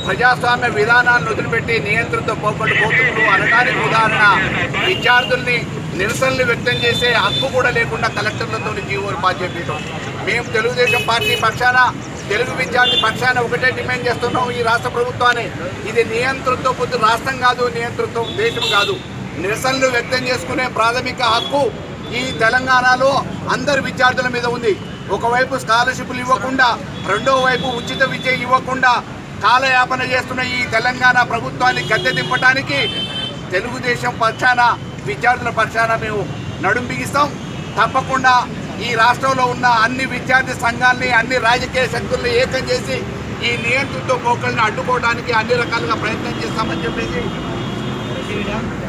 ప్రజాస్వామ్య విధానాలను వదిలిపెట్టి నియంత్రణతో పోతున్నారు అనడానికి ఉదాహరణ విద్యార్థుల్ని నిరసనలు వ్యక్తం చేసే హక్కు కూడా లేకుండా కలెక్టర్లతో జీవోలు పాస్ చేపించడం. మేము తెలుగుదేశం పార్టీ పక్షాన తెలుగు విద్యార్థి పక్షాన ఒకటే డిమాండ్ చేస్తున్నాం ఈ రాష్ట్ర ప్రభుత్వాన్ని. ఇది నియంత్రణతో పొద్దు రాష్ట్రం కాదు, నియంత్రణతో దేశం కాదు. నిరసనలు వ్యక్తం చేసుకునే ప్రాథమిక హక్కు ఈ తెలంగాణలో అందరు విద్యార్థుల మీద ఉంది. ఒకవైపు స్కాలర్షిప్లు ఇవ్వకుండా, రెండో వైపు ఉచిత విద్య ఇవ్వకుండా కాలయాపన చేస్తున్న ఈ తెలంగాణ ప్రభుత్వాన్ని గద్దె దింపడానికి తెలుగుదేశం పక్షాన విద్యార్థుల పక్షాన మేము నడుం బిగిస్తాం. తప్పకుండా ఈ రాష్ట్రంలో ఉన్న అన్ని విద్యార్థి సంఘాలని, అన్ని రాజకీయ శక్తుల్ని ఏకం చేసి ఈ నియంత్రణతో పోకల్ని అడ్డుకోవడానికి అన్ని రకాలుగా ప్రయత్నం చేస్తామని చెప్పేసి,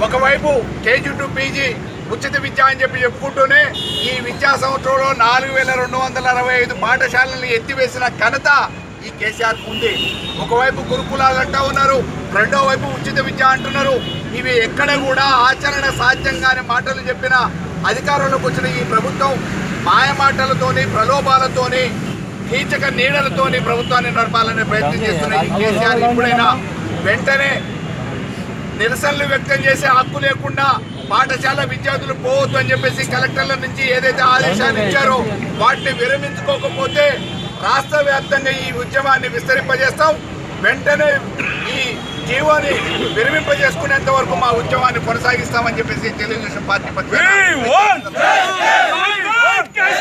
ఒకవైపు కేజీ టు పీజీ ఉచిత విద్య అని చెప్పుకుంటూనే ఈ విద్యా సంవత్సరంలో 4265 పాఠశాలలను ఎత్తివేసిన ఘనత ఈ కేసీఆర్ ఉంది. ఒకవైపు గురుకులాలు అంటూ ఉన్నారు, రెండో వైపు ఉచిత విద్య అంటున్నారు. ఇవి ఎక్కడ కూడా ఆచరణ సాధ్యంగానే మాటలు చెప్పిన అధికారంలోకి వచ్చిన ఈ ప్రభుత్వం మాయ మాటలతోని, ప్రలోభాలతోని, కీచక నీడలతోని ప్రభుత్వాన్ని నడపాలనే ప్రయత్నం చేస్తున్న ఈ కేసీఆర్ ఇప్పుడైనా వెంటనే నిరసనలు వ్యక్తం చేసే హక్కు లేకుండా పాఠశాల విద్యార్థులు పోవద్దు అని చెప్పేసి కలెక్టర్ల నుంచి ఏదైతే ఆదేశాలు ఇచ్చారో వాటిని విరమించుకోకపోతే రాష్ట్ర వ్యాప్తంగా ఈ ఉద్యమాన్ని విస్తరింపజేస్తాం. వెంటనే ఈ జీవోని విరమింపజేసుకునేంత వరకు మా ఉద్యమాన్ని కొనసాగిస్తామని చెప్పేసి తెలుగుదేశం పార్టీ